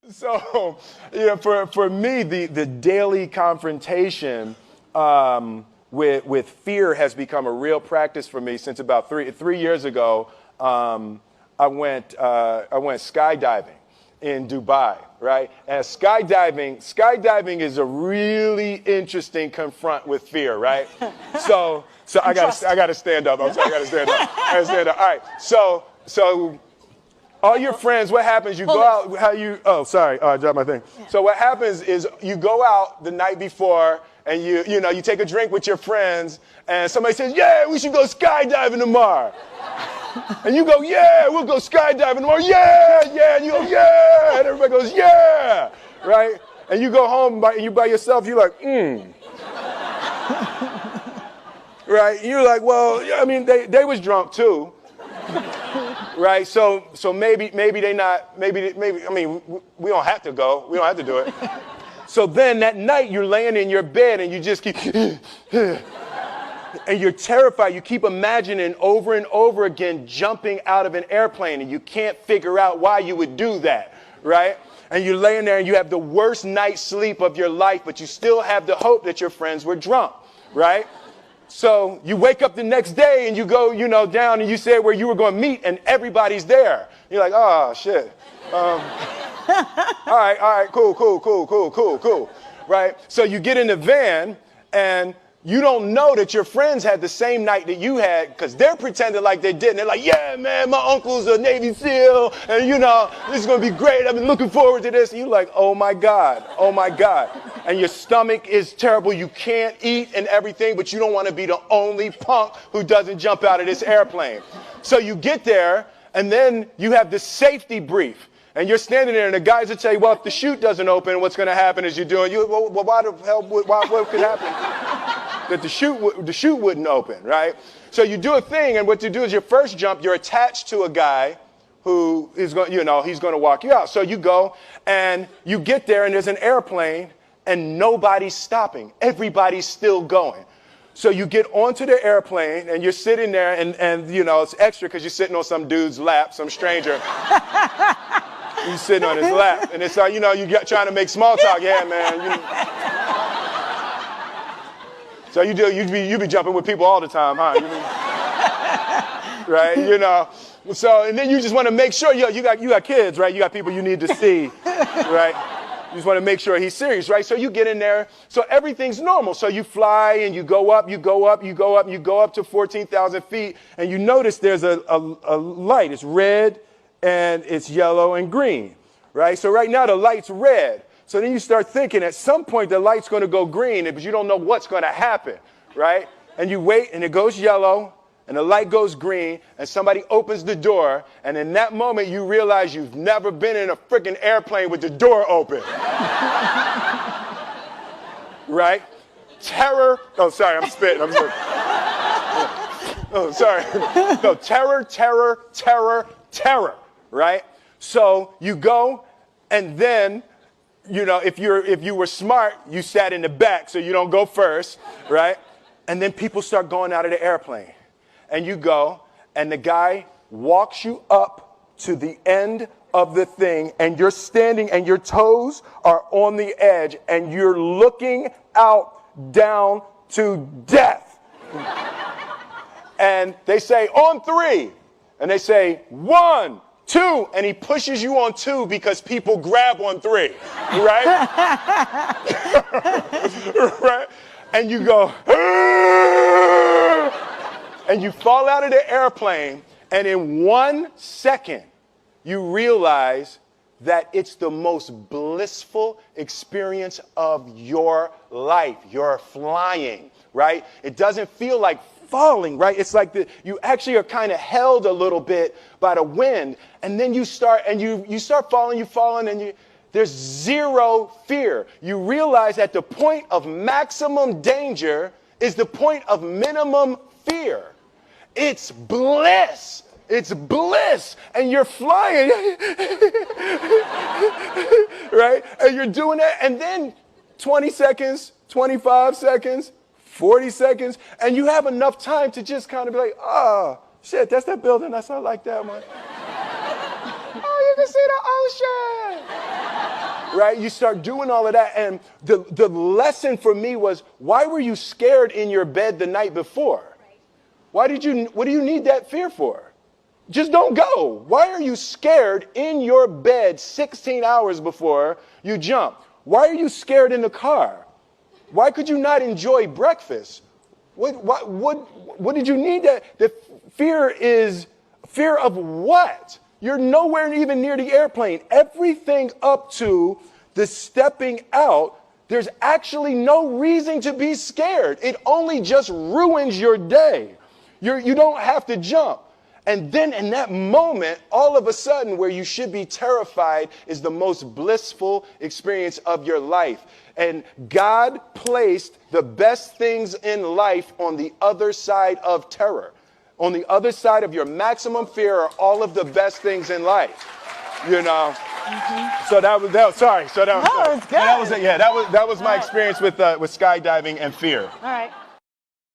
So, for me, the daily confrontation with fear has become a real practice for me since about three years ago. I went skydiving in Dubai, right? And skydiving is a really interesting confront with fear, right? So I gotta stand up. I'm sorry, I gotta stand up. All right. So all your friends, what happens? You go out. I dropped my thing. So what happens is you go out the night before and you take a drink with your friends and somebody says, "Yeah, we should go skydiving tomorrow." And you go, "Yeah, we'll go skydiving tomorrow." "Yeah, yeah." And you go, "Yeah." And everybody goes, "Yeah." Right? And you go home and you by yourself, you're like, Right? And you're like, well, yeah, I mean, they was drunk too. Right? So maybe they not, maybe, I mean, we don't have to go. We don't have to do it. So then that night you're laying in your bed and you just keep, and you're terrified. You keep imagining over and over again jumping out of an airplane and you can't figure out why you would do that, right? And you're laying there and you have the worst night's sleep of your life, but you still have the hope that your friends were drunk, right? So you wake up the next day and you go, down and you say where you were going to meet and everybody's there. You're like, oh, shit. All right, cool. Right? So you get in the van and you don't know that your friends had the same night that you had because they're pretending like they didn't. They're like, yeah, man, my uncle's a Navy SEAL and, this is going to be great. I've been looking forward to this. And you're like, oh, my God. And your stomach is terrible. You can't eat and everything, but you don't want to be the only punk who doesn't jump out of this airplane. So you get there and then you have the safety brief. And you're standing there, and the guys will tell you, well, if the chute doesn't open, what's going to happen is what could happen? That the chute wouldn't open, right? So you do a thing, and what you do is your first jump, you're attached to a guy who is going, he's going to walk you out. So you go, and you get there, and there's an airplane, and nobody's stopping. Everybody's still going. So you get onto the airplane, and you're sitting there, and it's extra because you're sitting on some dude's lap, some stranger. He's sitting on his lap, and it's like, you trying to make small talk. Yeah, man. So you be jumping with people all the time, huh? Right? So, and then you just want to make sure, you got kids, right? You got people you need to see, right? You just want to make sure he's serious, right? So you get in there. So everything's normal. So you fly and you go up to 14,000 feet, and you notice there's a light. It's red. And it's yellow and green, right? So right now the light's red. So then you start thinking at some point the light's going to go green, but you don't know what's going to happen, right? And you wait and it goes yellow and the light goes green and somebody opens the door. And in that moment you realize you've never been in a freaking airplane with the door open. Right? Terror. Oh, sorry, I'm spitting. Oh, sorry. No, terror. Right? So you go, and then, if you were smart, you sat in the back so you don't go first, right? And then people start going out of the airplane. And you go, and the guy walks you up to the end of the thing, and you're standing, and your toes are on the edge, and you're looking out down to death. And they say, on 3. And they say, 1, 2, and he pushes you on 2 because people grab on 3, right? Right? And you go, and you fall out of the airplane, and in 1 second, you realize that it's the most blissful experience of your life. You're flying, right? It doesn't feel like falling, right? It's like you actually are kind of held a little bit by the wind, and then you start falling, and there's zero fear. You realize that the point of maximum danger is the point of minimum fear. It's bliss. It's bliss, and you're flying, right? And you're doing that, and then 20 seconds, 25 seconds, 40 seconds, and you have enough time to just kind of be like, oh, shit, that's that building. I like that one. Oh, you can see the ocean. right? You start doing all of that. And the lesson for me was, why were you scared in your bed the night before? What do you need that fear for? Just don't go. Why are you scared in your bed 16 hours before you jump? Why are you scared in the car? Why could you not enjoy breakfast? What did you need that? The fear is fear of what? You're nowhere even near the airplane. Everything up to the stepping out, there's actually no reason to be scared. It only just ruins your day. You don't have to jump. And then in that moment, all of a sudden, where you should be terrified is the most blissful experience of your life. And God placed the best things in life on the other side of terror. On the other side of your maximum fear are all of the best things in life. You know. Mm-hmm. So that was sorry. So that was, no, it's good. That was my experience with skydiving and fear. All right.